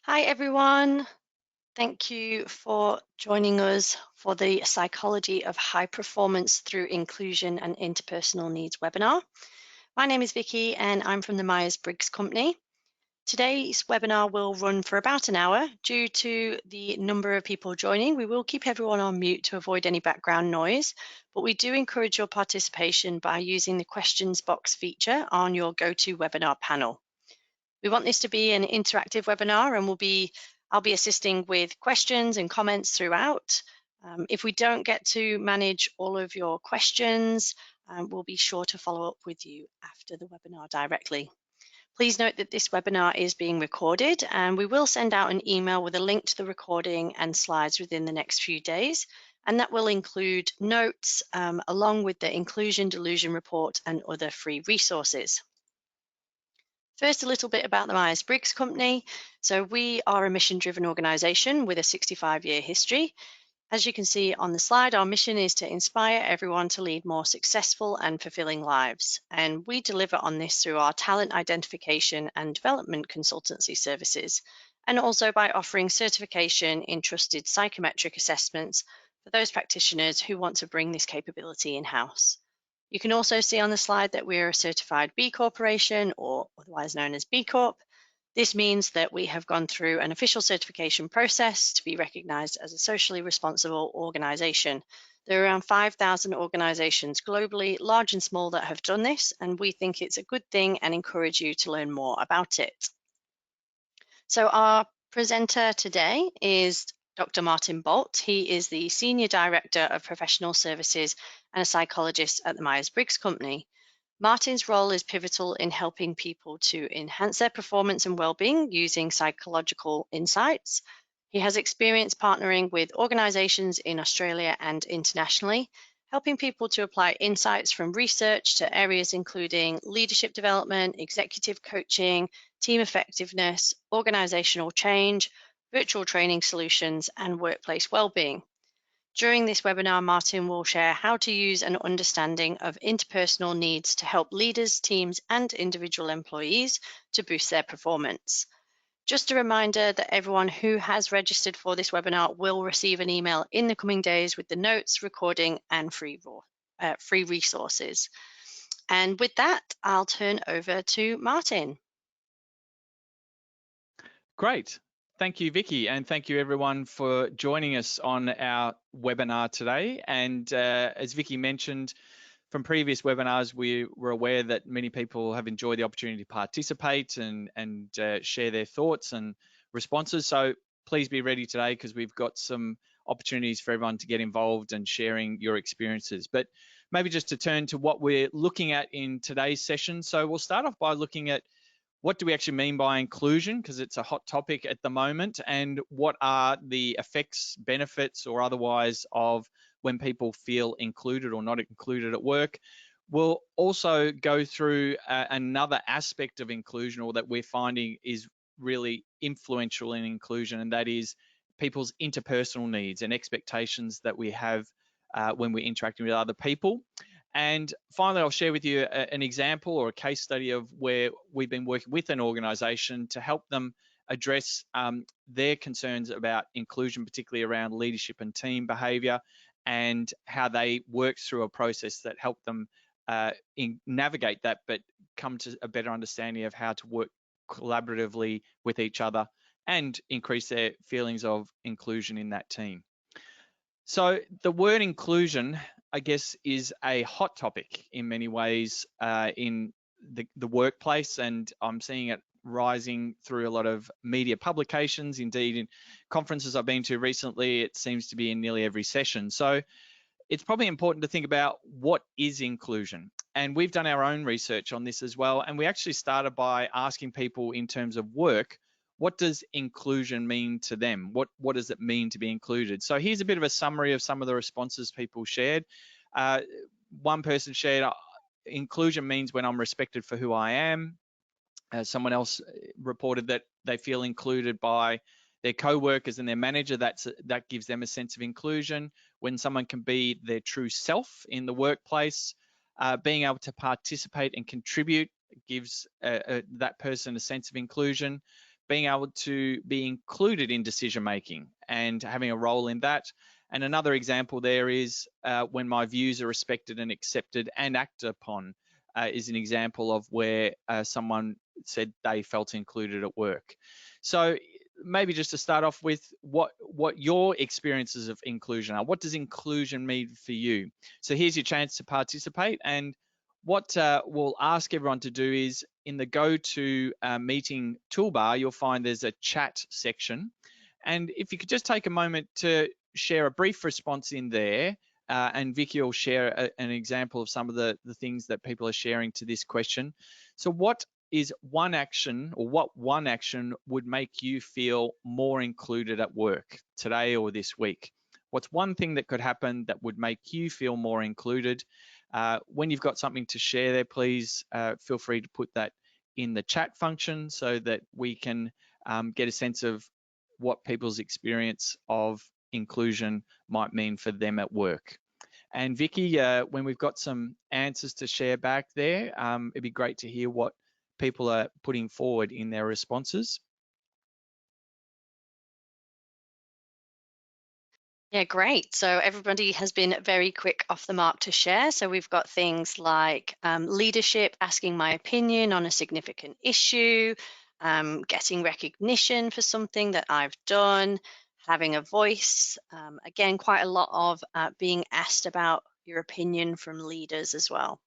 Hi, everyone. Thank you for joining us for the Psychology of High Performance through Inclusion and Interpersonal Needs webinar. My name is Vicky and I'm from the Myers-Briggs company. Today's webinar will run for about an hour. Due to the number of people joining, we will keep everyone on mute to avoid any background noise, but we do encourage your participation by using the questions box feature on your GoToWebinar panel. We want this to be an interactive webinar and I'll be assisting with questions and comments throughout. If we don't get to manage all of your questions, we'll be sure to follow up with you after the webinar directly. Please note that this webinar is being recorded and we will send out an email with a link to the recording and slides within the next few days. And that will include notes along with the inclusion delusion report and other free resources. First, a little bit about the Myers-Briggs company. So we are a mission-driven organization with a 65-year history. As you can see on the slide, our mission is to inspire everyone to lead more successful and fulfilling lives. And we deliver on this through our talent identification and development consultancy services, and also by offering certification in trusted psychometric assessments for those practitioners who want to bring this capability in-house. You can also see on the slide that we're a certified B Corporation, or otherwise known as B Corp. This means that we have gone through an official certification process to be recognized as a socially responsible organization. There are around 5,000 organizations globally, large and small, that have done this, and we think it's a good thing and encourage you to learn more about it. So our presenter today is Dr. Martin Bolt. He is the Senior Director of Professional Services and a psychologist at the Myers-Briggs company. Martin's role is pivotal in helping people to enhance their performance and well-being using psychological insights. He has experience partnering with organizations in Australia and internationally, helping people to apply insights from research to areas including leadership development, executive coaching, team effectiveness, organizational change, virtual training solutions, and workplace well-being. During this webinar, Martin will share how to use an understanding of interpersonal needs to help leaders, teams, and individual employees to boost their performance. Just a reminder that everyone who has registered for this webinar will receive an email in the coming days with the notes, recording, and free resources. And with that, I'll turn over to Martin. Great. Thank you, Vicky, and thank you everyone for joining us on our webinar today. And as Vicky mentioned, from previous webinars, we were aware that many people have enjoyed the opportunity to participate and share their thoughts and responses. So please be ready today because we've got some opportunities for everyone to get involved and sharing your experiences. But maybe just to turn to what we're looking at in today's session. So we'll start off by looking at what do we actually mean by inclusion, because it's a hot topic at the moment, and what are the effects, benefits, or otherwise of when people feel included or not included at work. We'll also go through another aspect of inclusion, or that we're finding is really influential in inclusion, and that is people's interpersonal needs and expectations that we have when we're interacting with other people. And finally, I'll share with you an example or a case study of where we've been working with an organization to help them address their concerns about inclusion, particularly around leadership and team behavior, and how they work through a process that helped them navigate that, but come to a better understanding of how to work collaboratively with each other and increase their feelings of inclusion in that team. So the word inclusion, I guess, is a hot topic in many ways in the workplace, and I'm seeing it rising through a lot of media publications. Indeed, in conferences I've been to recently, it seems to be in nearly every session. So it's probably important to think about what is inclusion. And we've done our own research on this as well. And we actually started by asking people in terms of work, what does inclusion mean to them? What does it mean to be included? So here's a bit of a summary of some of the responses people shared. One person shared, inclusion means when I'm respected for who I am. Someone else reported that they feel included by their co-workers and their manager. That gives them a sense of inclusion. When someone can be their true self in the workplace, being able to participate and contribute gives that person a sense of inclusion. being able to be included in decision making and having a role in that. And another example there is when my views are respected and accepted and acted upon, is an example of where someone said they felt included at work. So maybe just to start off with what your experiences of inclusion are. What does inclusion mean for you? So here's your chance to participate. And what we'll ask everyone to do is in the go to meeting toolbar, you'll find there's a chat section. And if you could just take a moment to share a brief response in there, and Vicky will share an example of some of the things that people are sharing to this question. So what is one action, or what one action would make you feel more included at work today or this week? What's one thing that could happen that would make you feel more included? When you've got something to share there, please feel free to put that in the chat function so that we can get a sense of what people's experience of inclusion might mean for them at work. And Vicky, when we've got some answers to share back there, it'd be great to hear what people are putting forward in their responses. Yeah, great. So everybody has been very quick off the mark to share. So we've got things like leadership, asking my opinion on a significant issue, getting recognition for something that I've done, having a voice. Again, quite a lot of being asked about your opinion from leaders as well.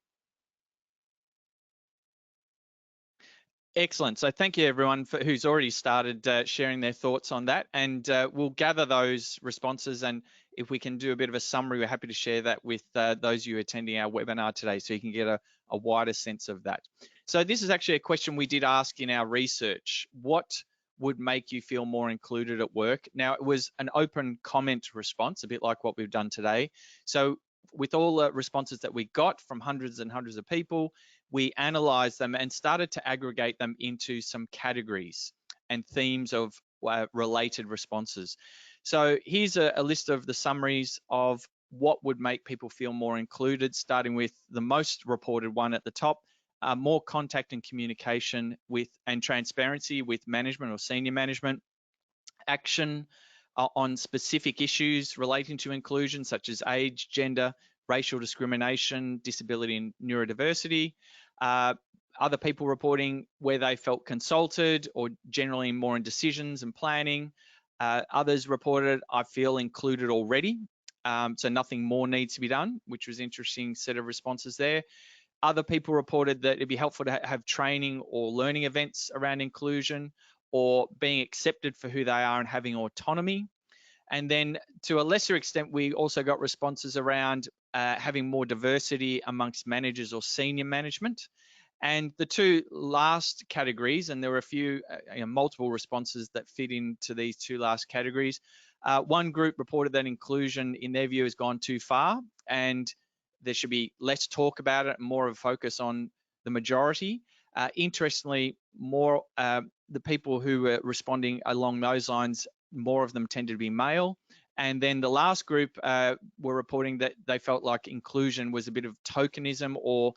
Excellent. So thank you everyone who's already started sharing their thoughts on that, and we'll gather those responses, and if we can do a bit of a summary, we're happy to share that with those of you attending our webinar today so you can get a wider sense of that. So this is actually a question we did ask in our research. What would make you feel more included at work? Now, it was an open comment response, a bit like what we've done today. So with all the responses that we got from hundreds and hundreds of people, we analyzed them and started to aggregate them into some categories and themes of related responses. So here's a list of the summaries of what would make people feel more included, starting with the most reported one at the top, more contact and communication with and transparency with management or senior management, action on specific issues relating to inclusion, such as age, gender, racial discrimination, disability and neurodiversity. Other people reporting where they felt consulted or generally more in decisions and planning. Others reported, I feel included already, so nothing more needs to be done, which was an interesting set of responses there. Other people reported that it'd be helpful to have training or learning events around inclusion, or being accepted for who they are and having autonomy. And then to a lesser extent, we also got responses around having more diversity amongst managers or senior management. And the two last categories, and there were a few, multiple responses that fit into these two last categories. One group reported that inclusion, in their view, has gone too far, and there should be less talk about it, more of a focus on the majority. Interestingly, more the people who were responding along those lines, more of them tended to be male. And then the last group were reporting that they felt like inclusion was a bit of tokenism, or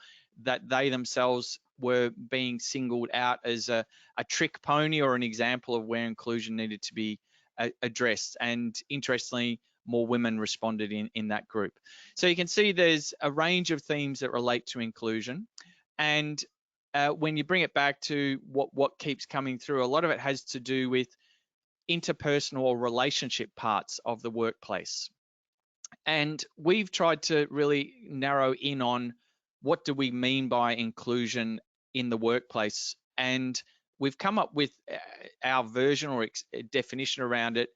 that they themselves were being singled out as a trick pony or an example of where inclusion needed to be addressed. And interestingly, more women responded in that group. So you can see there's a range of themes that relate to inclusion. And when you bring it back to what keeps coming through, a lot of it has to do with interpersonal or relationship parts of the workplace. And we've tried to really narrow in on what do we mean by inclusion in the workplace. And we've come up with our version or definition around it.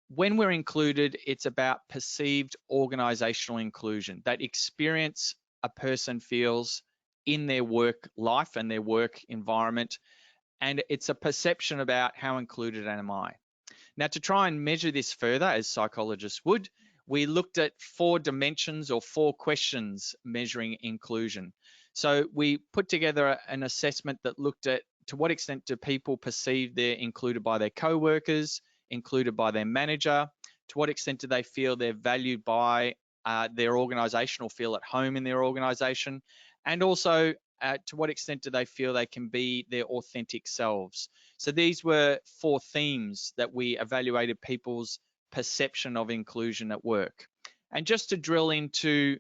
When we're included, it's about perceived organizational inclusion, that experience a person feels in their work life and their work environment. And it's a perception about how included am I. Now, to try and measure this further, as psychologists would, we looked at 4 dimensions or 4 questions measuring inclusion. So we put together an assessment that looked at to what extent do people perceive they're included by their co-workers, included by their manager, to what extent do they feel they're valued by their organisation or feel at home in their organisation, and also to what extent do they feel they can be their authentic selves? So these were 4 themes that we evaluated people's perception of inclusion at work. And just to drill into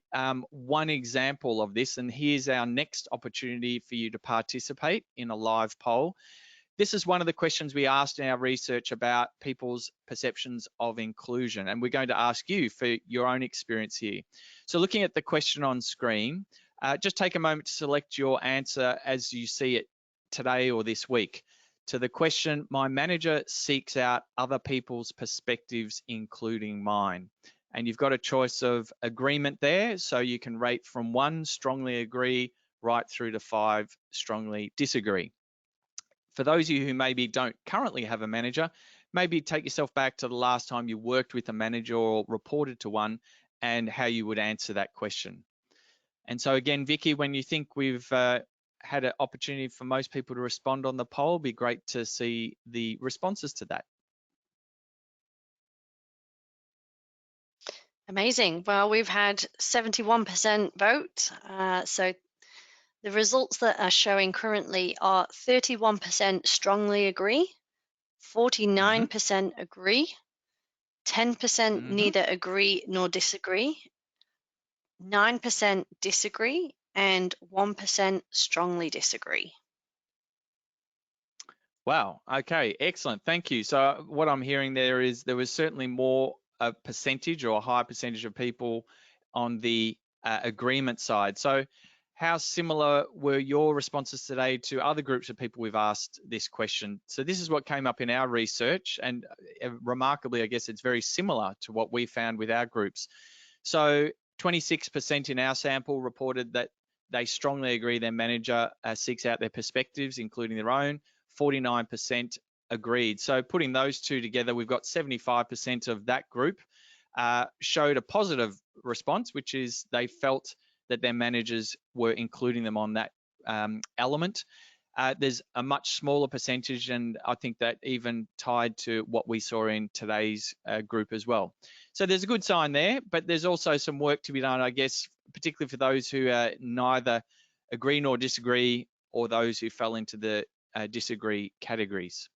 one example of this, and here's our next opportunity for you to participate in a live poll. This is one of the questions we asked in our research about people's perceptions of inclusion, and we're going to ask you for your own experience here. So looking at the question on screen, just take a moment to select your answer as you see it today or this week. To the question, my manager seeks out other people's perspectives, including mine. And you've got a choice of agreement there, so you can rate from 1, strongly agree, right through to 5, strongly disagree. For those of you who maybe don't currently have a manager, maybe take yourself back to the last time you worked with a manager or reported to one and how you would answer that question. And so again, Vicky, when you think we've had an opportunity for most people to respond on the poll, it'd be great to see the responses to that. Amazing. Well, we've had 71% vote. So the results that are showing currently are 31% strongly agree, 49% agree, 10% neither agree nor disagree, 9% disagree, and 1% strongly disagree. Wow. Okay. Excellent. Thank you. So what I'm hearing there is there was certainly more a percentage or a higher percentage of people on the agreement side. So how similar were your responses today to other groups of people we've asked this question? So this is what came up in our research, and remarkably, I guess it's very similar to what we found with our groups. So 26% in our sample reported that they strongly agree their manager seeks out their perspectives, including their own. 49% agreed. So putting those two together, we've got 75% of that group showed a positive response, which is they felt that their managers were including them on that element. There's a much smaller percentage, and I think that even tied to what we saw in today's group as well. So there's a good sign there, but there's also some work to be done, I guess, particularly for those who neither agree nor disagree, or those who fell into the disagree categories.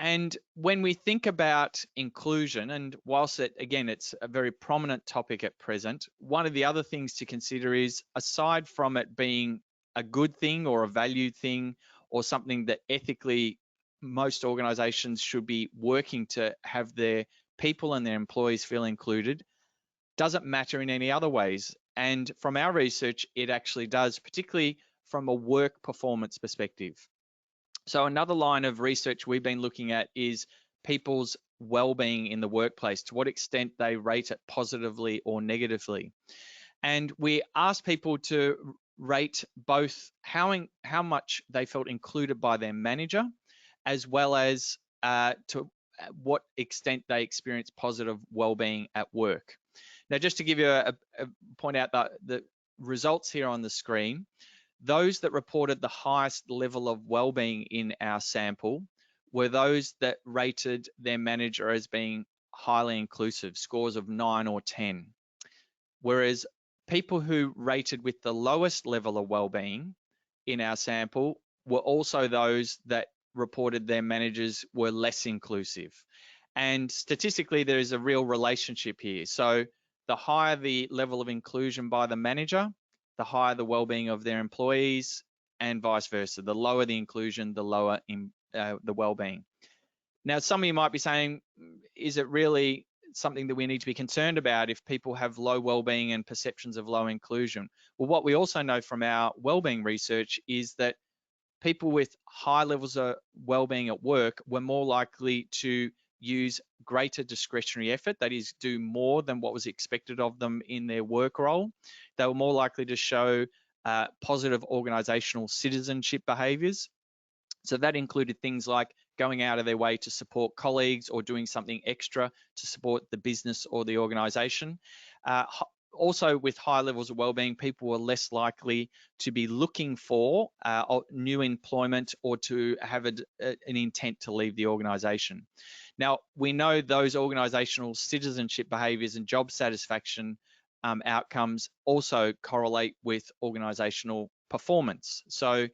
And when we think about inclusion, and whilst it's a very prominent topic at present, one of the other things to consider is, aside from it being a good thing or a valued thing or something that ethically most organizations should be working to have their people and their employees feel included, doesn't matter in any other ways. And from our research, it actually does, particularly from a work performance perspective. So another line of research we've been looking at is people's well-being in the workplace, to what extent they rate it positively or negatively. And we asked people to rate both how much they felt included by their manager, as well as to what extent they experienced positive well-being at work. Now, just to give you point out the results here on the screen, those that reported the highest level of well-being in our sample were those that rated their manager as being highly inclusive, scores of 9 or 10. Whereas people who rated with the lowest level of well-being in our sample were also those that reported their managers were less inclusive. And statistically, there is a real relationship here. So the higher the level of inclusion by the manager, the higher the well-being of their employees, and vice versa. The lower the inclusion, the lower the well-being. Now, some of you might be saying, is it really something that we need to be concerned about if people have low well-being and perceptions of low inclusion? Well, what we also know from our well-being research is that people with high levels of well-being at work were more likely to use greater discretionary effort, that is, do more than what was expected of them in their work role. They were more likely to show positive organizational citizenship behaviors. So that included things like going out of their way to support colleagues or doing something extra to support the business or the organization. Also, with high levels of well-being, people were less likely to be looking for new employment or to have an intent to leave the organization. Now, we know those organizational citizenship behaviors and job satisfaction outcomes also correlate with organizational performance. So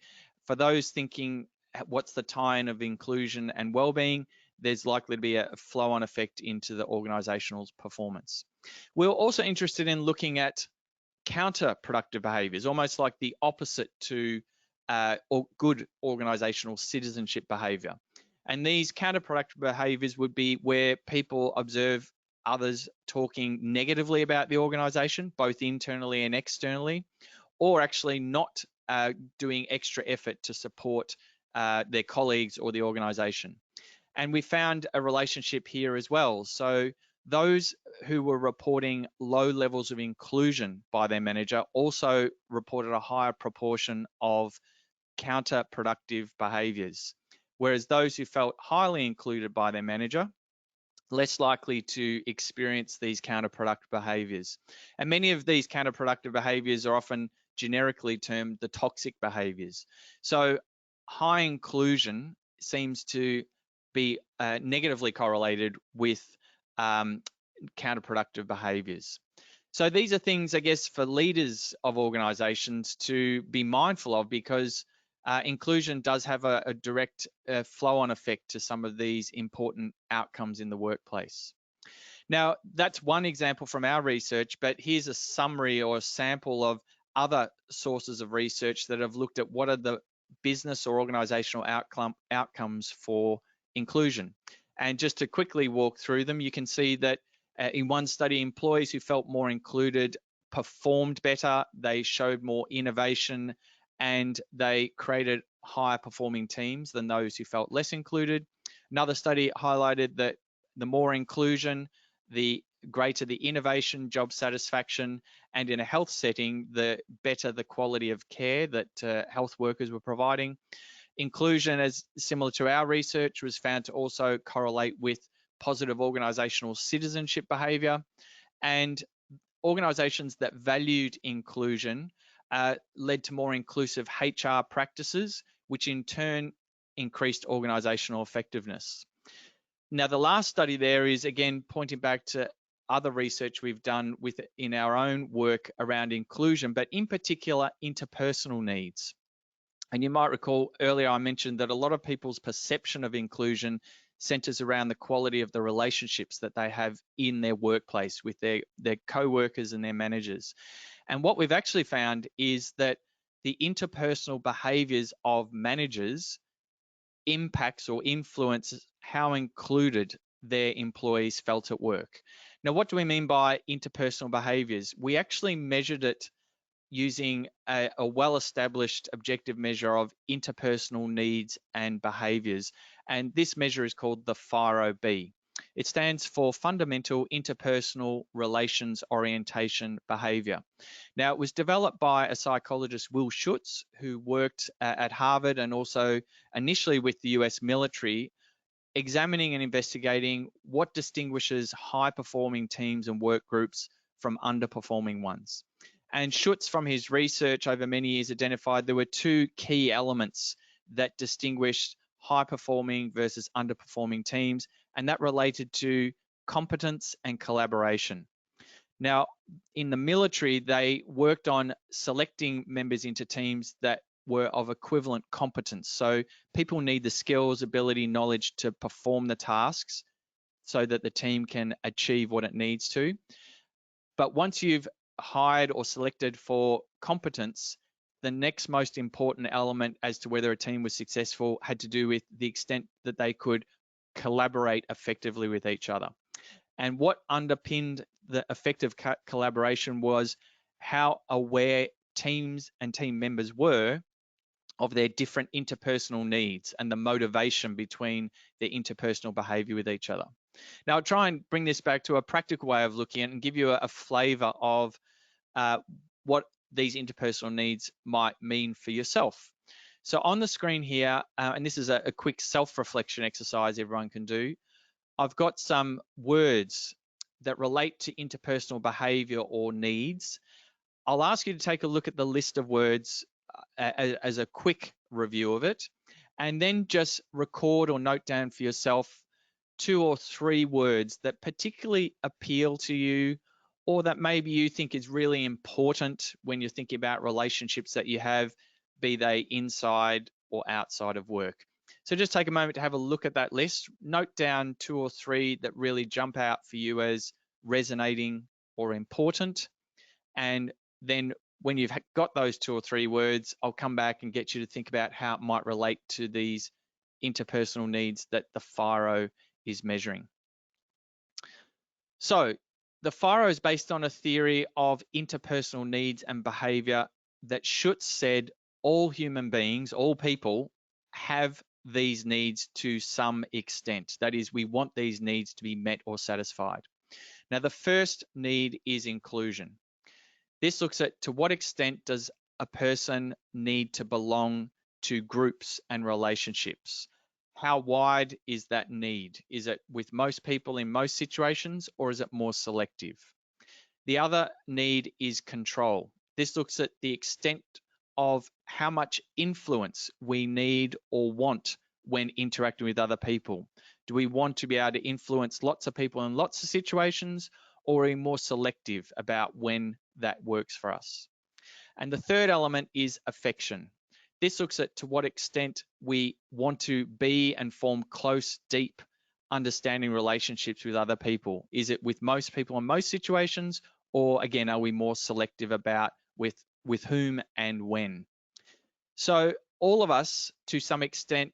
for those thinking, what's the tie-in of inclusion and well-being, there's likely to be a flow-on effect into the organizational performance. We're also interested in looking at counterproductive behaviors, almost like the opposite to good organizational citizenship behavior. And these counterproductive behaviors would be where people observe others talking negatively about the organization, both internally and externally, or actually not doing extra effort to support their colleagues or the organization. And we found a relationship here as well. So those who were reporting low levels of inclusion by their manager also reported a higher proportion of counterproductive behaviors, whereas those who felt highly included by their manager, less likely to experience these counterproductive behaviors. And many of these counterproductive behaviors are often generically termed the toxic behaviors. So high inclusion seems to be negatively correlated with counterproductive behaviors. So these are things, I guess, for leaders of organizations to be mindful of, because inclusion does have a direct flow-on effect to some of these important outcomes in the workplace. Now, that's one example from our research, but here's a summary or a sample of other sources of research that have looked at what are the business or organizational outcomes for inclusion. And just to quickly walk through them, you can see that in one study, employees who felt more included performed better, they showed more innovation, and they created higher performing teams than those who felt less included. Another study highlighted that the more inclusion, the greater the innovation, job satisfaction, and in a health setting, the better the quality of care that health workers were providing. Inclusion, as similar to our research, was found to also correlate with positive organizational citizenship behavior, and organizations that valued inclusion led to more inclusive HR practices, which in turn increased organizational effectiveness. Now, the last study there is, again, pointing back to other research we've done in our own work around inclusion, but in particular, interpersonal needs. And you might recall earlier I mentioned that a lot of people's perception of inclusion centers around the quality of the relationships that they have in their workplace with their co-workers and their managers. And what we've actually found is that the interpersonal behaviors of managers impacts or influences how included their employees felt at work. Now, what do we mean by interpersonal behaviors? We actually measured it using a well-established objective measure of interpersonal needs and behaviors. And this measure is called the FIRO-B. It stands for Fundamental Interpersonal Relations Orientation Behavior. Now, it was developed by a psychologist, Will Schutz, who worked at Harvard and also initially with the US military, examining and investigating what distinguishes high-performing teams and work groups from underperforming ones. And Schutz, from his research over many years, identified there were two key elements that distinguished high-performing versus underperforming teams, and that related to competence and collaboration. Now, in the military, they worked on selecting members into teams that were of equivalent competence. So people need the skills, ability, knowledge to perform the tasks so that the team can achieve what it needs to. But once you've hired or selected for competence, the next most important element as to whether a team was successful had to do with the extent that they could collaborate effectively with each other. And what underpinned the effective collaboration was how aware teams and team members were of their different interpersonal needs and the motivation between their interpersonal behavior with each other. Now, I'll try and bring this back to a practical way of looking at it and give you a flavor of what these interpersonal needs might mean for yourself. So on the screen here, and this is a quick self-reflection exercise everyone can do, I've got some words that relate to interpersonal behavior or needs. I'll ask you to take a look at the list of words as a quick review of it, and then just record or note down for yourself 2 or 3 words that particularly appeal to you or that maybe you think is really important when you're thinking about relationships that you have, be they inside or outside of work. So just take a moment to have a look at that list. Note down 2 or 3 that really jump out for you as resonating or important. And then when you've got those 2 or 3 words, I'll come back and get you to think about how it might relate to these interpersonal needs that the FIRO is measuring. So the FIRO is based on a theory of interpersonal needs and behavior that Schutz said all human beings, all people, have these needs to some extent. That is, we want these needs to be met or satisfied. Now, the first need is inclusion. This looks at to what extent does a person need to belong to groups and relationships? How wide is that need? Is it with most people in most situations, or is it more selective? The other need is control. This looks at the extent of how much influence we need or want when interacting with other people. Do we want to be able to influence lots of people in lots of situations, or are we more selective about when that works for us? And the third element is affection. This looks at to what extent we want to be and form close, deep, understanding relationships with other people. Is it with most people in most situations, or again, are we more selective about with whom and when? So all of us, to some extent,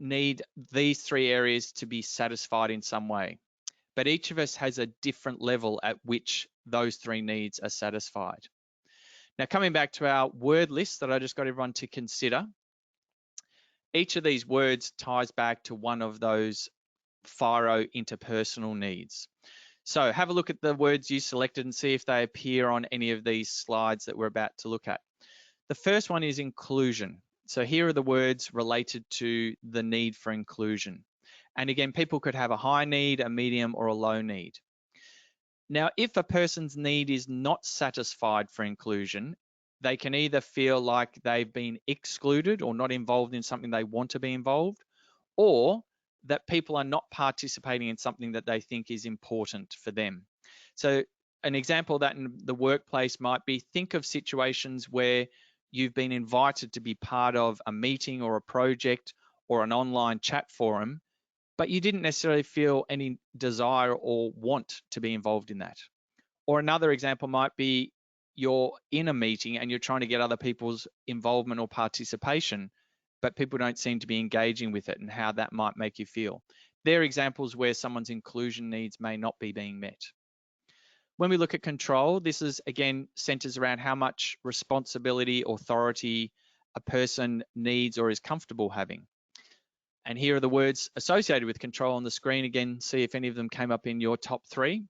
need these 3 areas to be satisfied in some way. But each of us has a different level at which those 3 needs are satisfied. Now, coming back to our word list that I just got everyone to consider, each of these words ties back to one of those FIRO interpersonal needs. So have a look at the words you selected and see if they appear on any of these slides that we're about to look at. The first one is inclusion. So here are the words related to the need for inclusion. And again, people could have a high need, a medium, or a low need. Now, if a person's need is not satisfied for inclusion, they can either feel like they've been excluded or not involved in something they want to be involved, or that people are not participating in something that they think is important for them. So an example of that in the workplace might be, think of situations where you've been invited to be part of a meeting or a project or an online chat forum, but you didn't necessarily feel any desire or want to be involved in that. Or another example might be you're in a meeting and you're trying to get other people's involvement or participation, but people don't seem to be engaging with it and how that might make you feel. They're examples where someone's inclusion needs may not be being met. When we look at control, this is again centers around how much responsibility, authority a person needs or is comfortable having. And here are the words associated with control on the screen. Again, see if any of them came up in your top 3.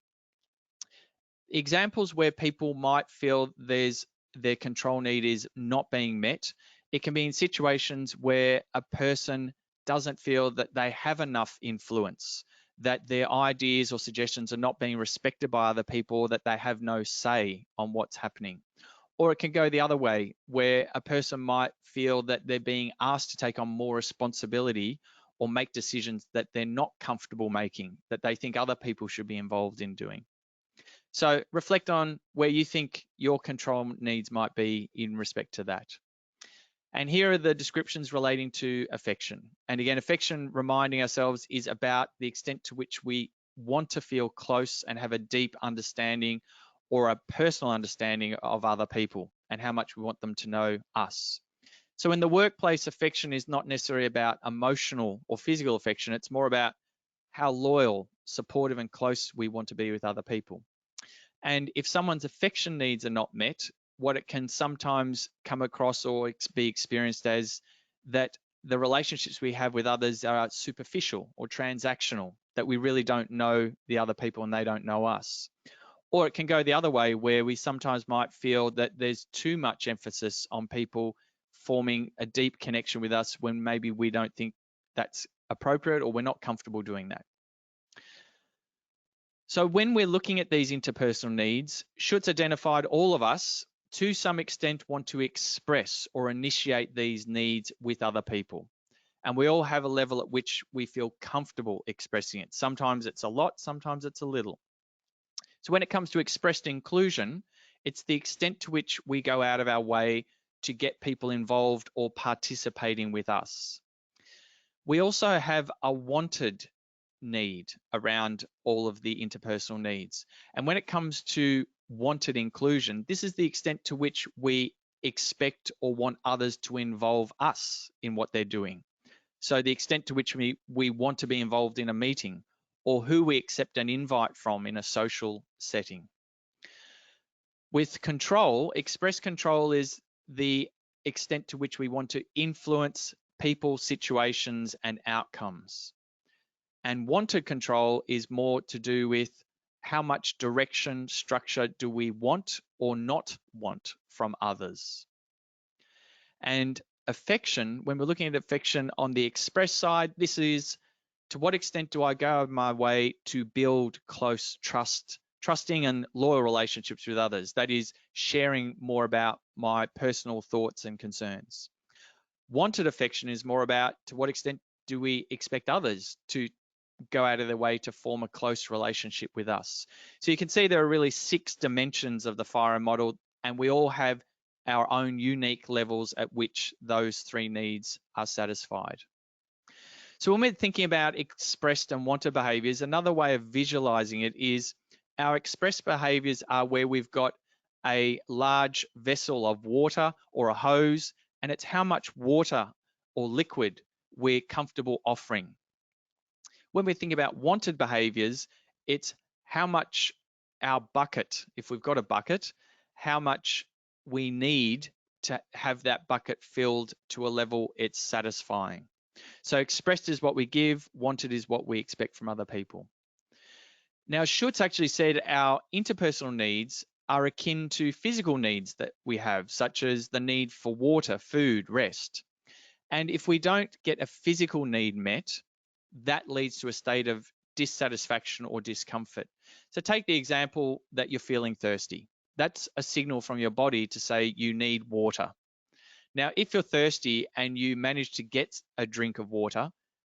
Examples where people might feel their control need is not being met. It can be in situations where a person doesn't feel that they have enough influence, that their ideas or suggestions are not being respected by other people, that they have no say on what's happening. Or it can go the other way, where a person might feel that they're being asked to take on more responsibility or make decisions that they're not comfortable making, that they think other people should be involved in doing. So reflect on where you think your control needs might be in respect to that. And here are the descriptions relating to affection. And again, affection, reminding ourselves, is about the extent to which we want to feel close and have a deep understanding or a personal understanding of other people and how much we want them to know us. So in the workplace, affection is not necessarily about emotional or physical affection. It's more about how loyal, supportive, and close we want to be with other people. And if someone's affection needs are not met, what it can sometimes come across or be experienced as that the relationships we have with others are superficial or transactional, that we really don't know the other people and they don't know us. Or it can go the other way, where we sometimes might feel that there's too much emphasis on people forming a deep connection with us when maybe we don't think that's appropriate or we're not comfortable doing that. So when we're looking at these interpersonal needs, Schutz identified all of us, to some extent, want to express or initiate these needs with other people. And we all have a level at which we feel comfortable expressing it. Sometimes it's a lot, sometimes it's a little. So when it comes to expressed inclusion, it's the extent to which we go out of our way to get people involved or participating with us. We also have a wanted need around all of the interpersonal needs. And when it comes to wanted inclusion, this is the extent to which we expect or want others to involve us in what they're doing. So the extent to which we want to be involved in a meeting, or who we accept an invite from in a social setting. With control, express control is the extent to which we want to influence people, situations, and outcomes. And wanted control is more to do with how much direction, structure do we want or not want from others. And affection, when we're looking at affection on the express side, this is to what extent do I go out of my way to build close trusting and loyal relationships with others? That is sharing more about my personal thoughts and concerns. Wanted affection is more about to what extent do we expect others to go out of their way to form a close relationship with us. So you can see there are really 6 dimensions of the FIRO model, and we all have our own unique levels at which those 3 needs are satisfied. So when we're thinking about expressed and wanted behaviors, another way of visualizing it is our expressed behaviors are where we've got a large vessel of water or a hose, and it's how much water or liquid we're comfortable offering. When we think about wanted behaviors, it's how much our bucket, if we've got a bucket, how much we need to have that bucket filled to a level it's satisfying. So expressed is what we give, wanted is what we expect from other people. Now, Schutz actually said our interpersonal needs are akin to physical needs that we have, such as the need for water, food, rest. And if we don't get a physical need met, that leads to a state of dissatisfaction or discomfort. So take the example that you're feeling thirsty. That's a signal from your body to say you need water. Now, if you're thirsty and you manage to get a drink of water,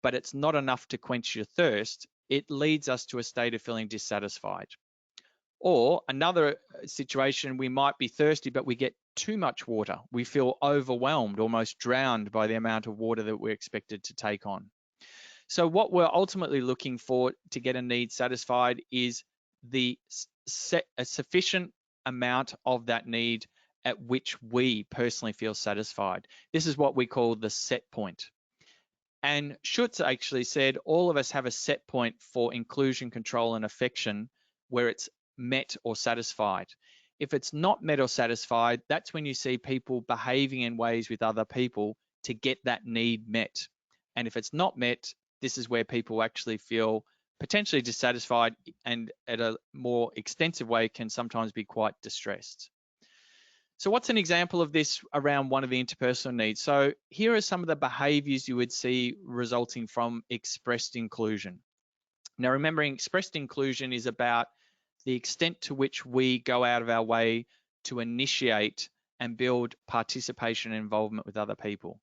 but it's not enough to quench your thirst, it leads us to a state of feeling dissatisfied. Or another situation, we might be thirsty, but we get too much water. We feel overwhelmed, almost drowned by the amount of water that we're expected to take on. So what we're ultimately looking for to get a need satisfied is a sufficient amount of that need at which we personally feel satisfied. This is what we call the set point. And Schutz actually said all of us have a set point for inclusion, control, and affection where it's met or satisfied. If it's not met or satisfied, that's when you see people behaving in ways with other people to get that need met. And if it's not met, this is where people actually feel potentially dissatisfied and at a more extensive way can sometimes be quite distressed. So what's an example of this around one of the interpersonal needs? So here are some of the behaviors you would see resulting from expressed inclusion. Now, remembering expressed inclusion is about the extent to which we go out of our way to initiate and build participation and involvement with other people.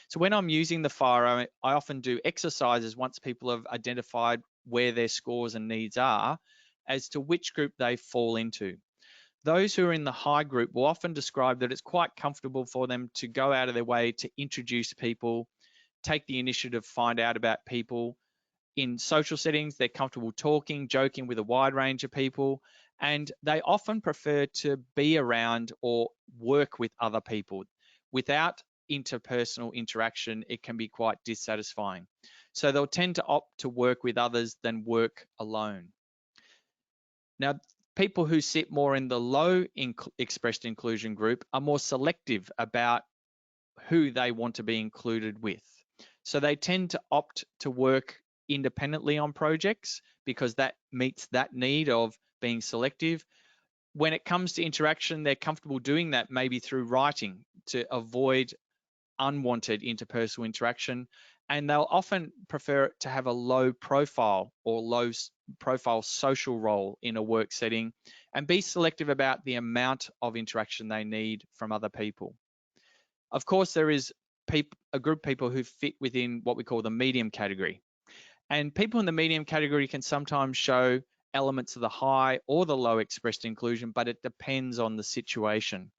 So when I'm using the FIRO, I often do exercises once people have identified where their scores and needs are as to which group they fall into. Those who are in the high group will often describe that it's quite comfortable for them to go out of their way to introduce people, take the initiative, find out about people. In social settings, they're comfortable talking, joking with a wide range of people, and they often prefer to be around or work with other people. Without interpersonal interaction, it can be quite dissatisfying. So they'll tend to opt to work with others than work alone. Now, people who sit more in the low expressed inclusion group are more selective about who they want to be included with. So they tend to opt to work independently on projects because that meets that need of being selective. When it comes to interaction, they're comfortable doing that maybe through writing to avoid unwanted interpersonal interaction, and they'll often prefer to have a low profile or low profile social role in a work setting and be selective about the amount of interaction they need from other people. Of course, there is a group of people who fit within what we call the medium category. And people in the medium category can sometimes show elements of the high or the low expressed inclusion, but it depends on the situation.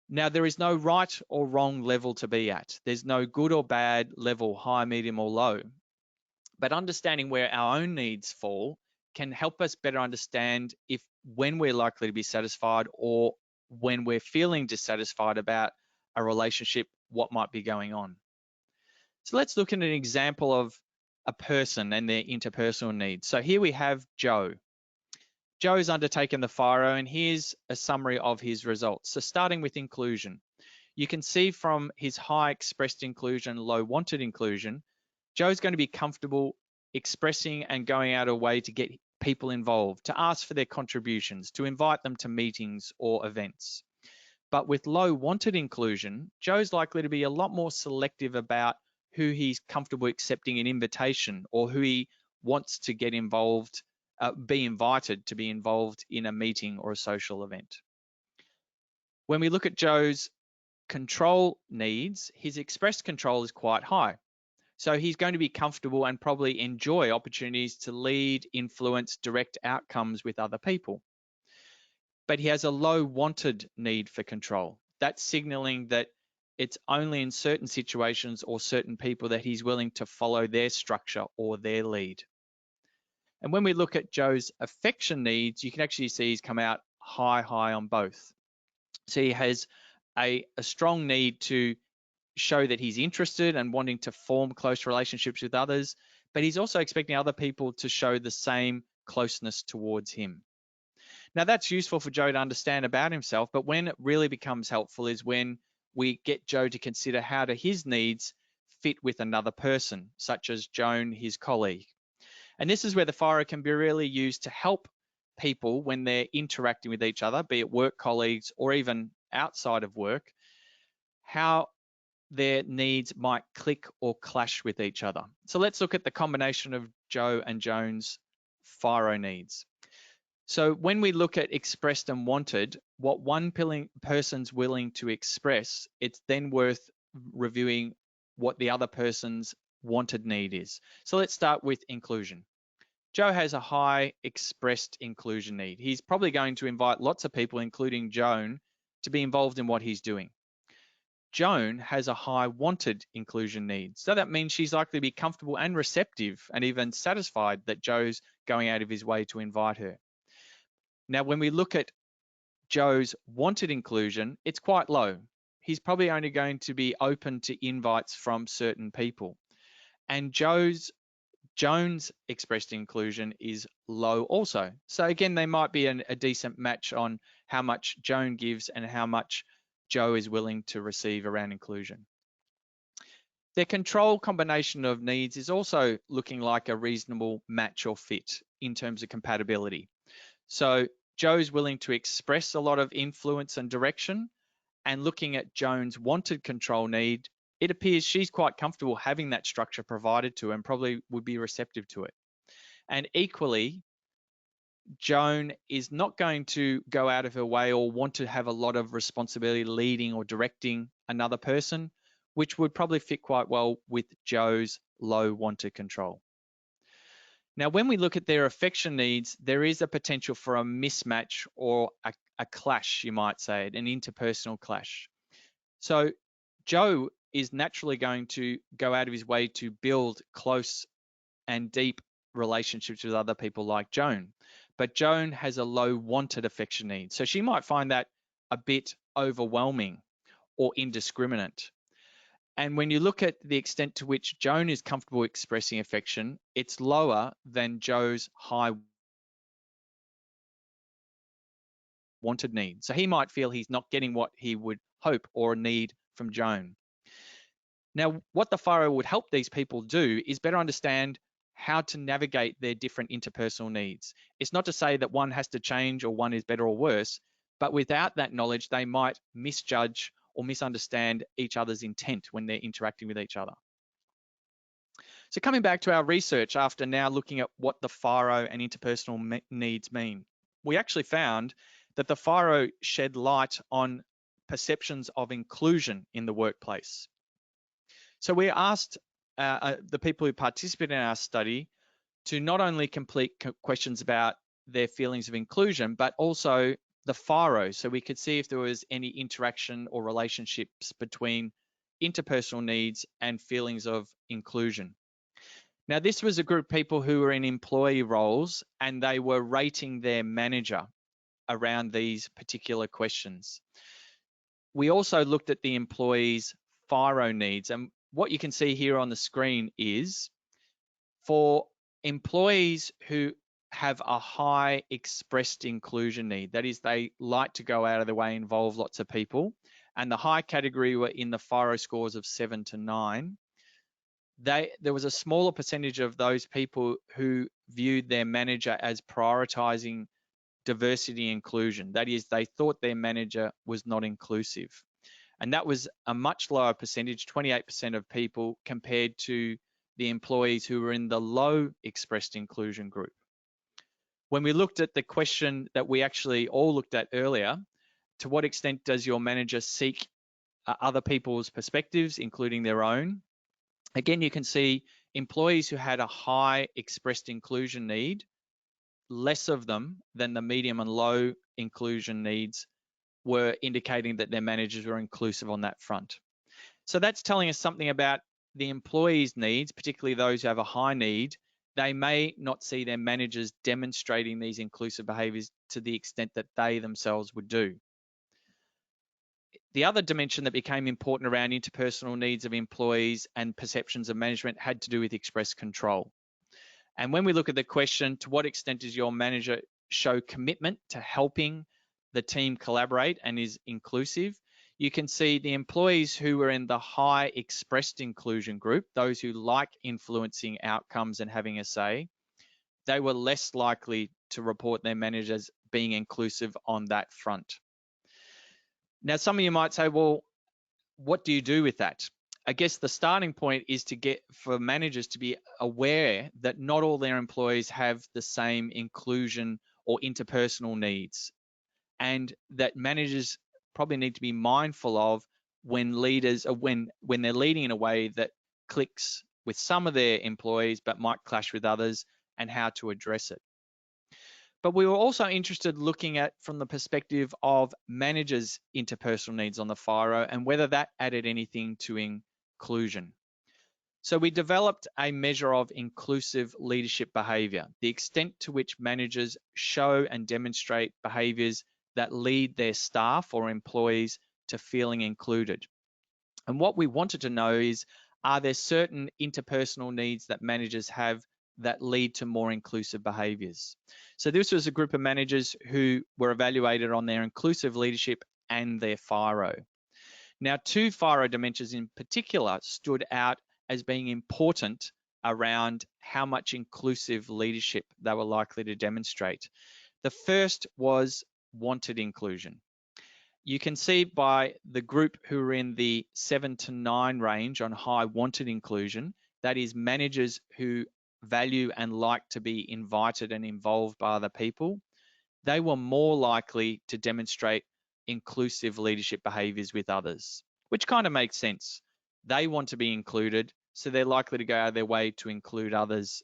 Now, there is no right or wrong level to be at. There's no good or bad level, high, medium, or low. But understanding where our own needs fall can help us better understand when we're likely to be satisfied or when we're feeling dissatisfied about a relationship, what might be going on. So let's look at an example of a person and their interpersonal needs. So here we have Joe. Joe's undertaken the FIRO, and here's a summary of his results. So starting with inclusion, you can see from his high expressed inclusion, low wanted inclusion, Joe's going to be comfortable expressing and going out of way to get people involved, to ask for their contributions, to invite them to meetings or events. But with low wanted inclusion, Joe's likely to be a lot more selective about who he's comfortable accepting an invitation or who he wants to get involved, be invited to be involved in a meeting or a social event. When we look at Joe's control needs, his expressed control is quite high. So he's going to be comfortable and probably enjoy opportunities to lead, influence, direct outcomes with other people. But he has a low wanted need for control. That's signaling that it's only in certain situations or certain people that he's willing to follow their structure or their lead. And when we look at Joe's affection needs, you can actually see he's come out high on both. So he has a strong need to show that he's interested and wanting to form close relationships with others, but he's also expecting other people to show the same closeness towards him. Now that's useful for Joe to understand about himself, but when it really becomes helpful is when we get Joe to consider how do his needs fit with another person, such as Joan, his colleague. And this is where the FIRO can be really used to help people when they're interacting with each other, be it work colleagues or even outside of work, how their needs might click or clash with each other. So let's look at the combination of Joe and Joan's FIRO needs. So when we look at expressed and wanted, what one person's willing to express, it's then worth reviewing what the other person's wanted need is. So let's start with inclusion. Joe has a high expressed inclusion need. He's probably going to invite lots of people, including Joan, to be involved in what he's doing. Joan has a high wanted inclusion need. So that means she's likely to be comfortable and receptive and even satisfied that Joe's going out of his way to invite her. Now, when we look at Joe's wanted inclusion, it's quite low. He's probably only going to be open to invites from certain people. And Joan's expressed inclusion is low also. So again, they might be a decent match on how much Joan gives and how much Joe is willing to receive around inclusion. Their control combination of needs is also looking like a reasonable match or fit in terms of compatibility. So Joe's willing to express a lot of influence and direction, and looking at Joan's wanted control need, it appears she's quite comfortable having that structure provided to her and probably would be receptive to it. And equally, Joan is not going to go out of her way or want to have a lot of responsibility leading or directing another person, which would probably fit quite well with Joe's low wanted control. Now, when we look at their affection needs, there is a potential for a mismatch or a clash, you might say, an interpersonal clash. So Joe is naturally going to go out of his way to build close and deep relationships with other people like Joan. But Joan has a low wanted affection need. So she might find that a bit overwhelming or indiscriminate. And when you look at the extent to which Joan is comfortable expressing affection, it's lower than Joe's high wanted need. So he might feel he's not getting what he would hope or need from Joan. Now, what the FIRO would help these people do is better understand how to navigate their different interpersonal needs. It's not to say that one has to change or one is better or worse, but without that knowledge, they might misjudge or misunderstand each other's intent when they're interacting with each other. So coming back to our research after now looking at what the FIRO and interpersonal needs mean, we actually found that the FIRO shed light on perceptions of inclusion in the workplace. So we asked the people who participated in our study to not only complete questions about their feelings of inclusion, but also the FIRO. So we could see if there was any interaction or relationships between interpersonal needs and feelings of inclusion. Now, this was a group of people who were in employee roles, and they were rating their manager around these particular questions. We also looked at the employees' FIRO needs, and what you can see here on the screen is for employees who have a high expressed inclusion need, that is, they like to go out of their way, involve lots of people, and the high category were in the FIRO scores of 7 to 9, there was a smaller percentage of those people who viewed their manager as prioritizing diversity and inclusion. That is, they thought their manager was not inclusive. And that was a much lower percentage, 28% of people, compared to the employees who were in the low expressed inclusion group. When we looked at the question that we actually all looked at earlier, to what extent does your manager seek other people's perspectives, including their own? Again, you can see employees who had a high expressed inclusion need, less of them than the medium and low inclusion needs were indicating that their managers were inclusive on that front. So that's telling us something about the employees' needs, particularly those who have a high need. They may not see their managers demonstrating these inclusive behaviours to the extent that they themselves would do. The other dimension that became important around interpersonal needs of employees and perceptions of management had to do with express control. And when we look at the question, to what extent does your manager show commitment to helping the team collaborate and is inclusive? You can see the employees who were in the high expressed inclusion group, those who like influencing outcomes and having a say, they were less likely to report their managers being inclusive on that front. Now, some of you might say, well, what do you do with that? I guess the starting point is to get for managers to be aware that not all their employees have the same inclusion or interpersonal needs, and that managers probably need to be mindful of when leaders or when they're leading in a way that clicks with some of their employees but might clash with others, and how to address it. But we were also interested looking at from the perspective of managers' interpersonal needs on the FIRO and whether that added anything to inclusion. So we developed a measure of inclusive leadership behaviour, the extent to which managers show and demonstrate behaviours that lead their staff or employees to feeling included. And what we wanted to know is, are there certain interpersonal needs that managers have that lead to more inclusive behaviours? So this was a group of managers who were evaluated on their inclusive leadership and their FIRO. Now, 2 FIRO dimensions in particular stood out as being important around how much inclusive leadership they were likely to demonstrate. The first was wanted inclusion. You can see by the group who are in the 7 to 9 range on high wanted inclusion, that is managers who value and like to be invited and involved by other people, they were more likely to demonstrate inclusive leadership behaviours with others, which kind of makes sense. They want to be included, so they're likely to go out of their way to include others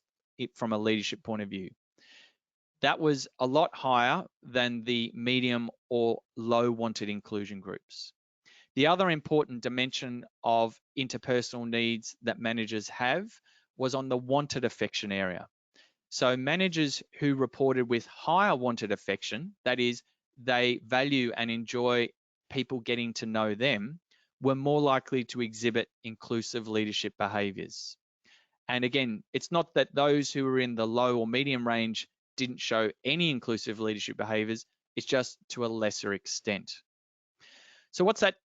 from a leadership point of view. That was a lot higher than the medium or low wanted inclusion groups. The other important dimension of interpersonal needs that managers have was on the wanted affection area. So managers who reported with higher wanted affection, that is, they value and enjoy people getting to know them, were more likely to exhibit inclusive leadership behaviours. And again, it's not that those who were in the low or medium range didn't show any inclusive leadership behaviours, it's just to a lesser extent. So what's that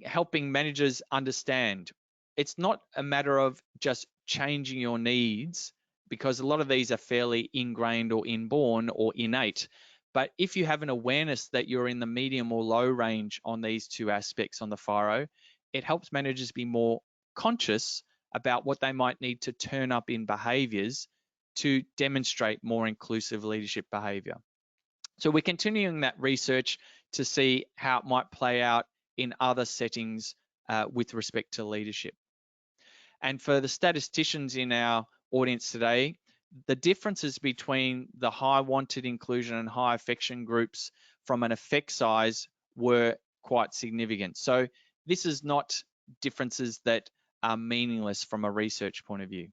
helping managers understand? It's not a matter of just changing your needs, because a lot of these are fairly ingrained or inborn or innate. But if you have an awareness that you're in the medium or low range on these 2 aspects on the FIRO, it helps managers be more conscious about what they might need to turn up in behaviours to demonstrate more inclusive leadership behaviour. So we're continuing that research to see how it might play out in other settings with respect to leadership. And for the statisticians in our audience today, the differences between the high wanted inclusion and high affection groups from an effect size were quite significant. So this is not differences that are meaningless from a research point of view.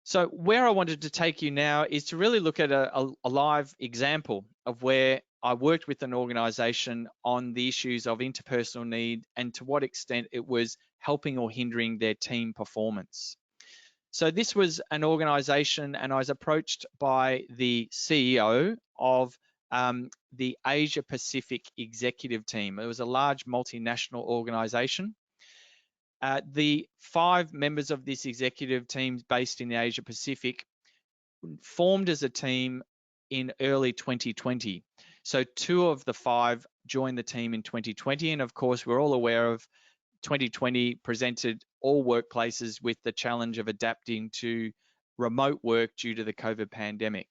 So where I wanted to take you now is to really look at a live example of where I worked with an organization on the issues of interpersonal need and to what extent it was helping or hindering their team performance. So this was an organization, and I was approached by the CEO of the Asia Pacific executive team. It was a large multinational organization. The 5 members of this executive team based in the Asia Pacific formed as a team in early 2020. So 2 of the 5 joined the team in 2020. And of course, we're all aware of 2020 presented all workplaces with the challenge of adapting to remote work due to the COVID pandemic.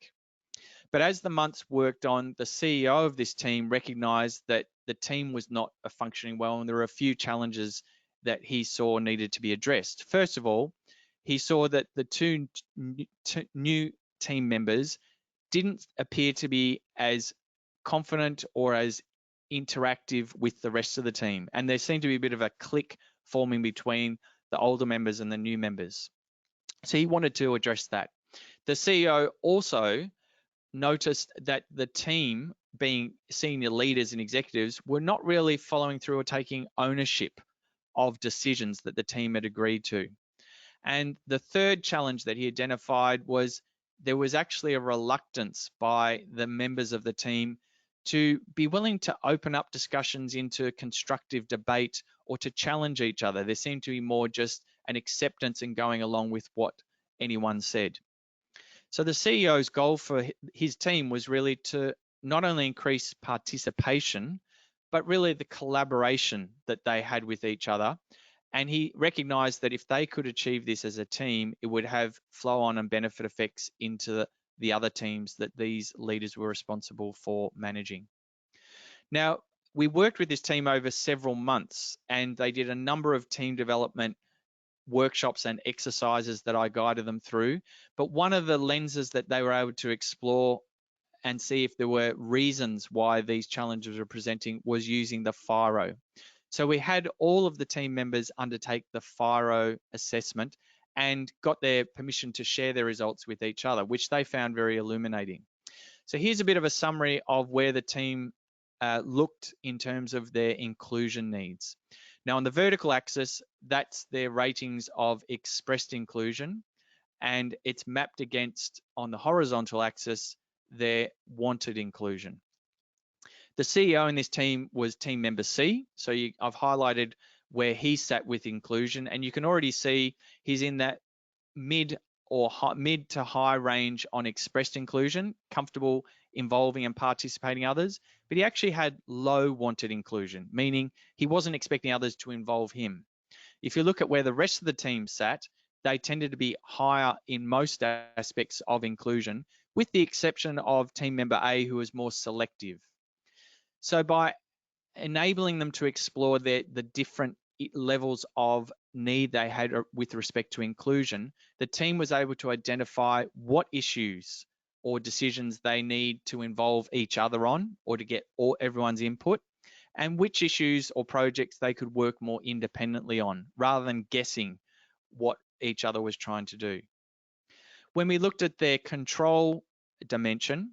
But as the months worked on, the CEO of this team recognized that the team was not functioning well, and there were a few challenges that he saw needed to be addressed. First of all, he saw that the 2 new team members didn't appear to be as confident or as interactive with the rest of the team. And there seemed to be a bit of a click forming between the older members and the new members. So he wanted to address that. The CEO also noticed that the team, being senior leaders and executives, were not really following through or taking ownership of decisions that the team had agreed to. And the third challenge that he identified was there was actually a reluctance by the members of the team to be willing to open up discussions into constructive debate or to challenge each other. There seemed to be more just an acceptance and going along with what anyone said. So the CEO's goal for his team was really to not only increase participation, but really the collaboration that they had with each other. And he recognized that if they could achieve this as a team, it would have flow on and benefit effects into the other teams that these leaders were responsible for managing. Now, we worked with this team over several months, and they did a number of team development workshops and exercises that I guided them through. But one of the lenses that they were able to explore and see if there were reasons why these challenges were presenting was using the FIRO. So we had all of the team members undertake the FIRO assessment and got their permission to share their results with each other, which they found very illuminating. So here's a bit of a summary of where the team looked in terms of their inclusion needs. Now on the vertical axis, that's their ratings of expressed inclusion, and it's mapped against, on the horizontal axis, their wanted inclusion. The CEO in this team was team member C. So I've highlighted where he sat with inclusion, and you can already see he's in that mid to high range on expressed inclusion, comfortable involving and participating others, but he actually had low wanted inclusion, meaning he wasn't expecting others to involve him. If you look at where the rest of the team sat, they tended to be higher in most aspects of inclusion, with the exception of team member A, who was more selective. So by enabling them to explore the different levels of need they had with respect to inclusion, the team was able to identify what issues or decisions they need to involve each other on or to get everyone's input, and which issues or projects they could work more independently on rather than guessing what each other was trying to do. When we looked at their control dimension,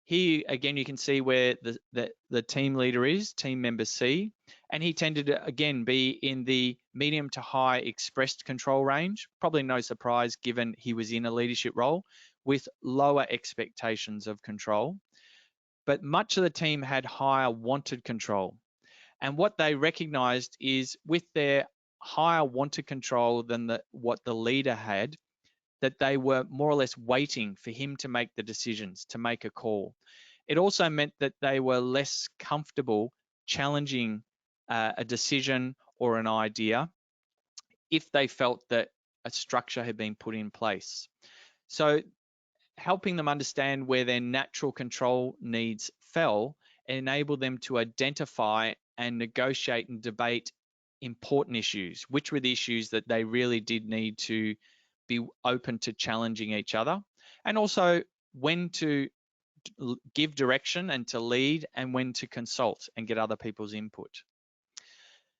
here again you can see where the team leader is, team member C, and he tended to again be in the medium to high expressed control range, probably no surprise given he was in a leadership role, with lower expectations of control. But much of the team had higher wanted control. And what they recognized is with their higher wanted control than what the leader had, that they were more or less waiting for him to make the decisions, to make a call. It also meant that they were less comfortable challenging a decision or an idea if they felt that a structure had been put in place. So helping them understand where their natural control needs fell enabled them to identify and negotiate and debate important issues, which were the issues that they really did need to be open to challenging each other, and also when to give direction and to lead, and when to consult and get other people's input.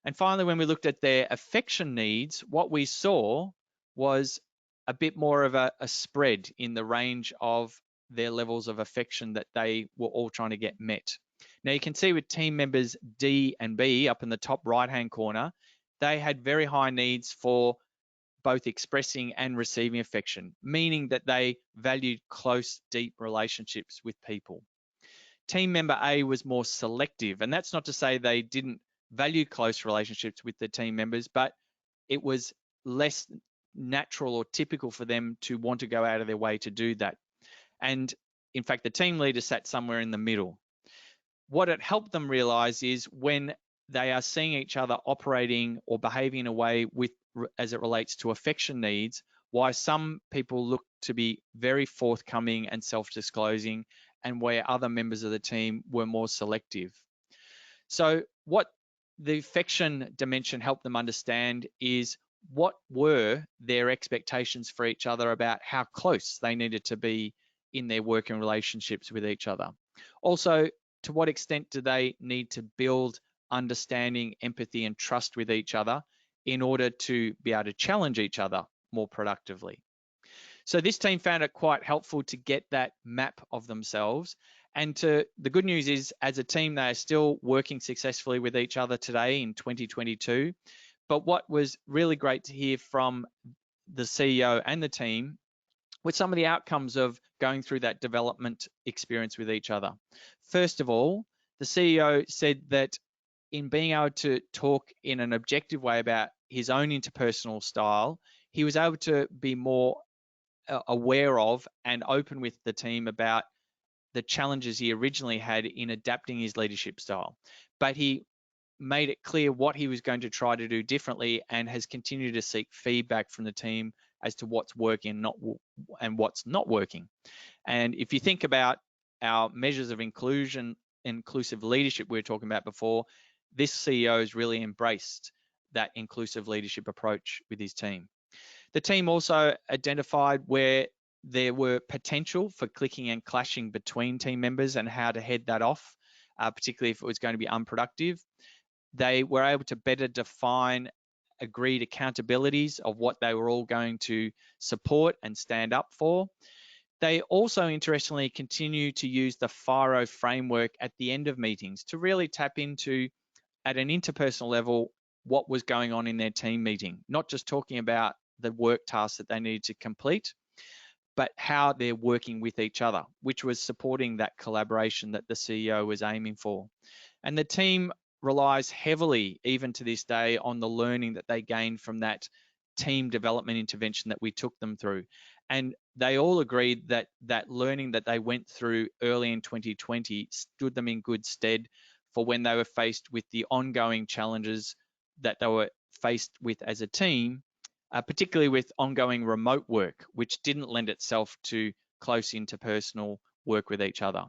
And finally, when we looked at their affection needs, what we saw was a bit more of a spread in the range of their levels of affection that they were all trying to get met. Now you can see with team members D and B up in the top right-hand corner, they had very high needs for both expressing and receiving affection, meaning that they valued close, deep relationships with people. Team member A was more selective, and that's not to say they didn't value close relationships with the team members, but it was less natural or typical for them to want to go out of their way to do that. And in fact, the team leader sat somewhere in the middle. What it helped them realize is when they are seeing each other operating or behaving in a way as it relates to affection needs, why some people look to be very forthcoming and self-disclosing, and where other members of the team were more selective. So what the affection dimension helped them understand is what were their expectations for each other about how close they needed to be in their working relationships with each other. Also, to what extent do they need to build understanding, empathy, and trust with each other in order to be able to challenge each other more productively? So this team found it quite helpful to get that map of themselves. And the good news is, as a team, they are still working successfully with each other today in 2022. But what was really great to hear from the CEO and the team with some of the outcomes of going through that development experience with each other. First of all, the CEO said that in being able to talk in an objective way about his own interpersonal style, he was able to be more aware of and open with the team about the challenges he originally had in adapting his leadership style. But he made it clear what he was going to try to do differently, and has continued to seek feedback from the team as to what's working and what's not working. And if you think about our measures of inclusive leadership we were talking about before, this CEO has really embraced that inclusive leadership approach with his team. The team also identified where there were potential for clicking and clashing between team members and how to head that off, particularly if it was going to be unproductive. They were able to better define agreed accountabilities of what they were all going to support and stand up for. They also, interestingly, continue to use the FIRO framework at the end of meetings to really tap into, at an interpersonal level, what was going on in their team meeting, not just talking about the work tasks that they needed to complete, but how they're working with each other, which was supporting that collaboration that the CEO was aiming for. And the team relies heavily, even to this day, on the learning that they gained from that team development intervention that we took them through. And they all agreed that that learning that they went through early in 2020 stood them in good stead for when they were faced with the ongoing challenges that they were faced with as a team, particularly with ongoing remote work, which didn't lend itself to close interpersonal work with each other.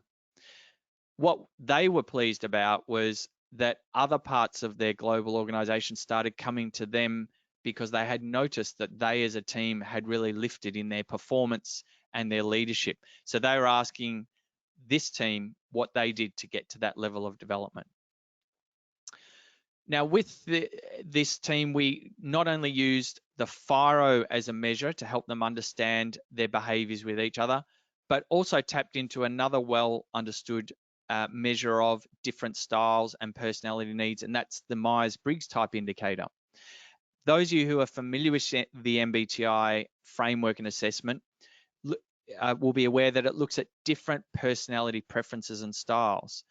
What they were pleased about was that other parts of their global organization started coming to them because they had noticed that they as a team had really lifted in their performance and their leadership. So they were asking this team what they did to get to that level of development. Now, with this team, we not only used the FIRO as a measure to help them understand their behaviors with each other, but also tapped into another well understood measure of different styles and personality needs, and that's the Myers-Briggs type indicator. Those of you who are familiar with the MBTI framework and assessment will be aware that it looks at different personality preferences and styles.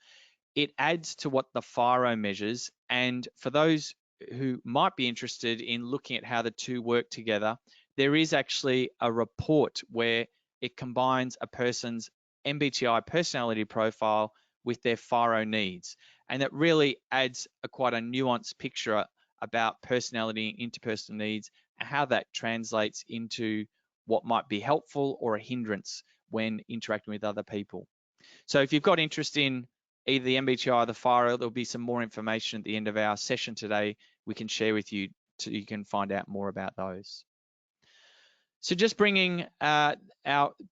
It adds to what the FIRO measures, and for those who might be interested in looking at how the two work together, there is actually a report where it combines a person's MBTI personality profile with their FIRO needs, and it really adds quite a nuanced picture about personality and interpersonal needs and how that translates into what might be helpful or a hindrance when interacting with other people. So if you've got interest in either the MBTI or the FIRO, there'll be some more information at the end of our session today we can share with you so you can find out more about those. So just bringing our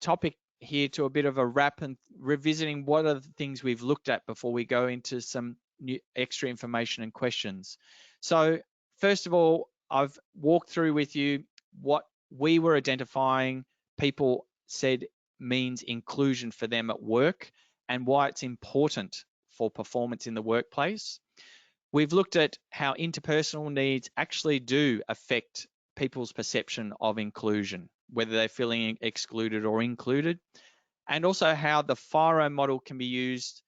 topic here to a bit of a wrap and revisiting what are the things we've looked at before we go into some new extra information and questions. So first of all, I've walked through with you what we were identifying people said means inclusion for them at work and why it's important for performance in the workplace. We've looked at how interpersonal needs actually do affect people's perception of inclusion, whether they're feeling excluded or included, and also how the FIRO model can be used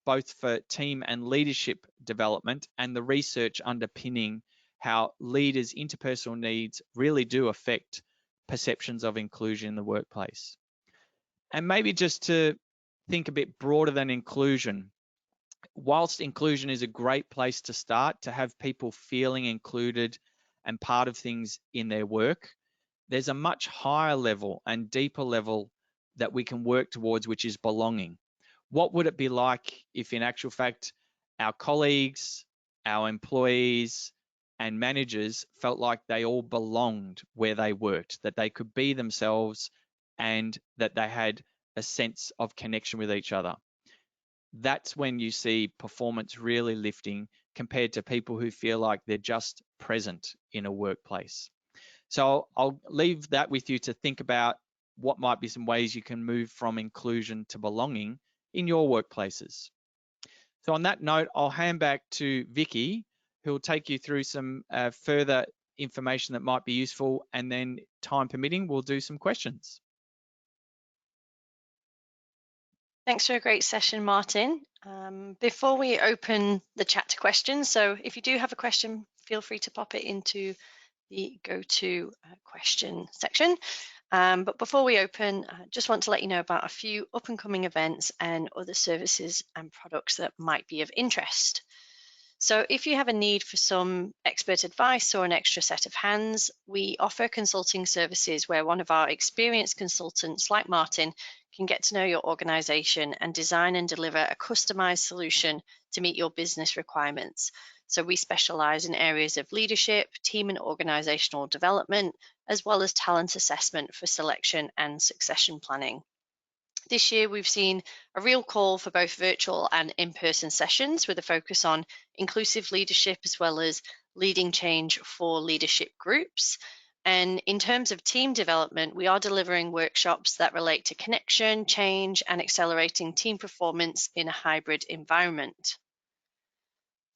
both for team and leadership development, and the research underpinning how leaders' interpersonal needs really do affect perceptions of inclusion in the workplace. And maybe just to think a bit broader than inclusion, whilst inclusion is a great place to start, to have people feeling included and part of things in their work, there's a much higher level and deeper level that we can work towards, which is belonging. What would it be like if, in actual fact, our colleagues, our employees, and managers felt like they all belonged where they worked, that they could be themselves, and that they had a sense of connection with each other? That's when you see performance really lifting compared to people who feel like they're just present in a workplace. So I'll leave that with you to think about what might be some ways you can move from inclusion to belonging in your workplaces. So on that note, I'll hand back to Vicky, who'll take you through some further information that might be useful, and then time permitting, we'll do some questions. Thanks for a great session, Martin. Before we open the chat to questions, so if you do have a question, feel free to pop it into the go to question section. But before we open, I just want to let you know about a few up and coming events and other services and products that might be of interest. So if you have a need for some expert advice or an extra set of hands, we offer consulting services where one of our experienced consultants, like Martin, can get to know your organization and design and deliver a customized solution to meet your business requirements. So we specialize in areas of leadership, team and organizational development, as well as talent assessment for selection and succession planning. This year, we've seen a real call for both virtual and in-person sessions with a focus on inclusive leadership as well as leading change for leadership groups. And in terms of team development, we are delivering workshops that relate to connection, change, and accelerating team performance in a hybrid environment.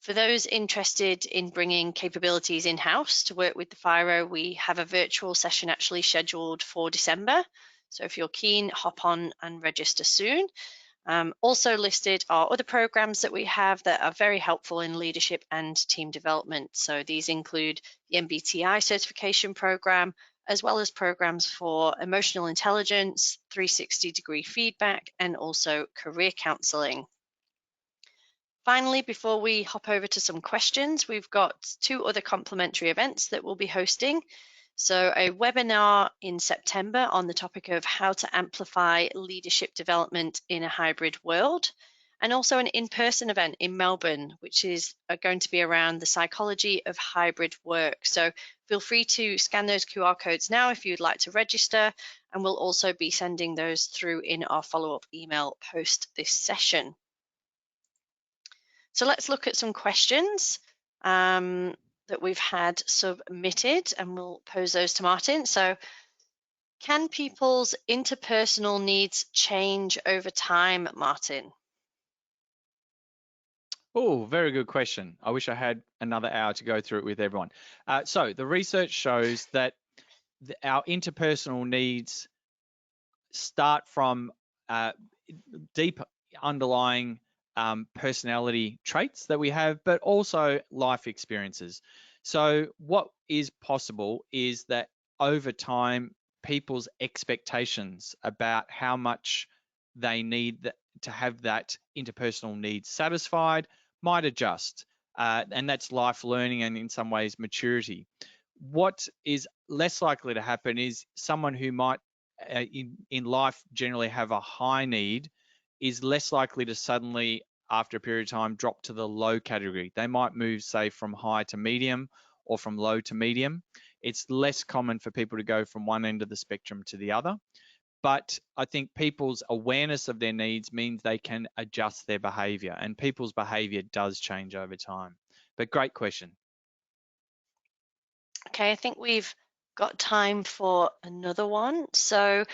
For those interested in bringing capabilities in-house to work with the FIRO, we have a virtual session actually scheduled for December. So if you're keen, hop on and register soon. Also listed are other programs that we have that are very helpful in leadership and team development. So these include the MBTI certification program, as well as programs for emotional intelligence, 360-degree feedback, and also career counseling. Finally, before we hop over to some questions, we've got two other complimentary events that we'll be hosting. So a webinar in September on the topic of how to amplify leadership development in a hybrid world, and also an in-person event in Melbourne, which is going to be around the psychology of hybrid work. So feel free to scan those QR codes now if you'd like to register, and we'll also be sending those through in our follow-up email post this session. So let's look at some questions that we've had submitted, and we'll pose those to Martin. So, can people's interpersonal needs change over time, Martin? Oh, very good question. I wish I had another hour to go through it with everyone. So the research shows that our interpersonal needs start from deep underlying personality traits that we have, but also life experiences. So what is possible is that over time, people's expectations about how much they need to have that interpersonal needs satisfied might adjust. And that's life learning and in some ways maturity. What is less likely to happen is someone who might in life generally have a high need is less likely to suddenly, after a period of time, drop to the low category. They might move, say, from high to medium or from low to medium. It's less common for people to go from one end of the spectrum to the other. But I think people's awareness of their needs means they can adjust their behavior, and people's behavior does change over time. But great question. Okay, I think we've got time for another one. So,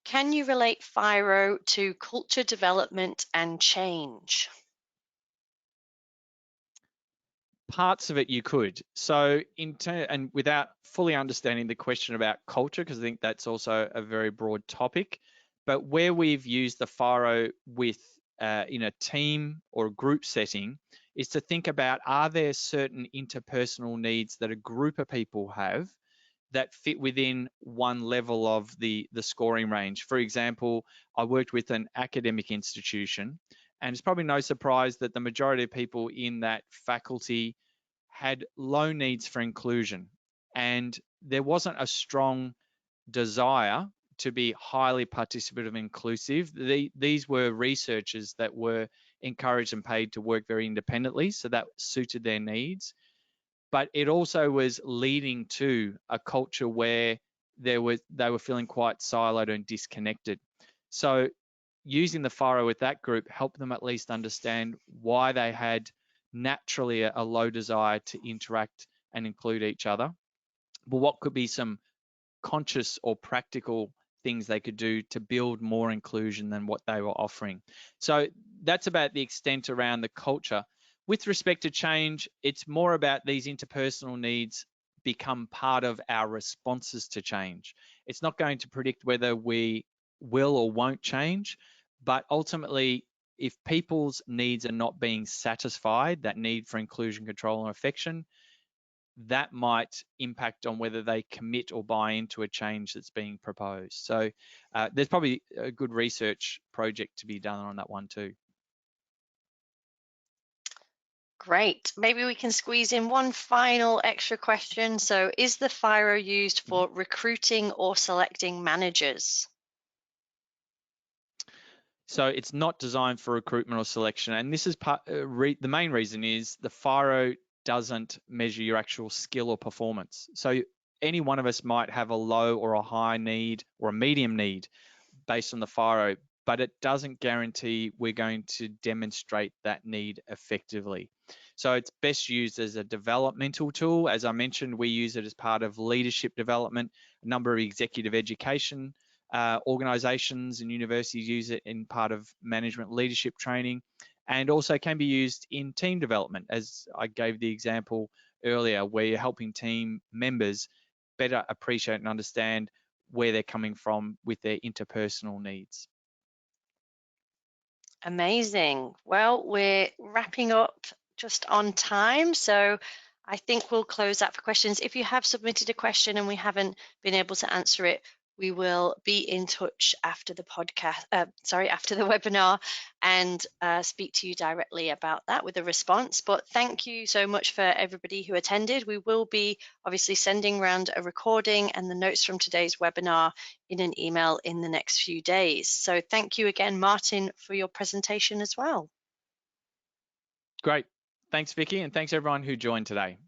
can you relate FIRO to culture development and change? Parts of it you could. So and without fully understanding the question about culture, because I think that's also a very broad topic, but where we've used the FIRO with in a team or group setting is to think about, are there certain interpersonal needs that a group of people have that fit within one level of the scoring range. For example, I worked with an academic institution, and it's probably no surprise that the majority of people in that faculty had low needs for inclusion. And there wasn't a strong desire to be highly participative and inclusive. These were researchers that were encouraged and paid to work very independently, so that suited their needs. But it also was leading to a culture where they were feeling quite siloed and disconnected. So using the FIRO with that group helped them at least understand why they had naturally a low desire to interact and include each other, but what could be some conscious or practical things they could do to build more inclusion than what they were offering. So that's about the extent around the culture. With respect to change, it's more about these interpersonal needs become part of our responses to change. It's not going to predict whether we will or won't change, but ultimately, if people's needs are not being satisfied, that need for inclusion, control, and affection, that might impact on whether they commit or buy into a change that's being proposed. So there's probably a good research project to be done on that one too. Great. Maybe we can squeeze in one final extra question. So, is the FIRO used Mhm. for recruiting or selecting managers? So it's not designed for recruitment or selection. And this is the main reason is the FIRO doesn't measure your actual skill or performance. So any one of us might have a low or a high need or a medium need based on the FIRO, but it doesn't guarantee we're going to demonstrate that need effectively. So it's best used as a developmental tool. As I mentioned, we use it as part of leadership development. A number of executive education organizations and universities use it in part of management leadership training, and also can be used in team development, as I gave the example earlier, where you're helping team members better appreciate and understand where they're coming from with their interpersonal needs. Amazing. Well, we're wrapping up just on time. So I think we'll close that for questions. If you have submitted a question and we haven't been able to answer it, we will be in touch after the podcast, after the webinar, and speak to you directly about that with a response. But thank you so much for everybody who attended. We will be obviously sending around a recording and the notes from today's webinar in an email in the next few days. So thank you again, Martin, for your presentation as well. Great. Thanks, Vicky, and thanks everyone who joined today.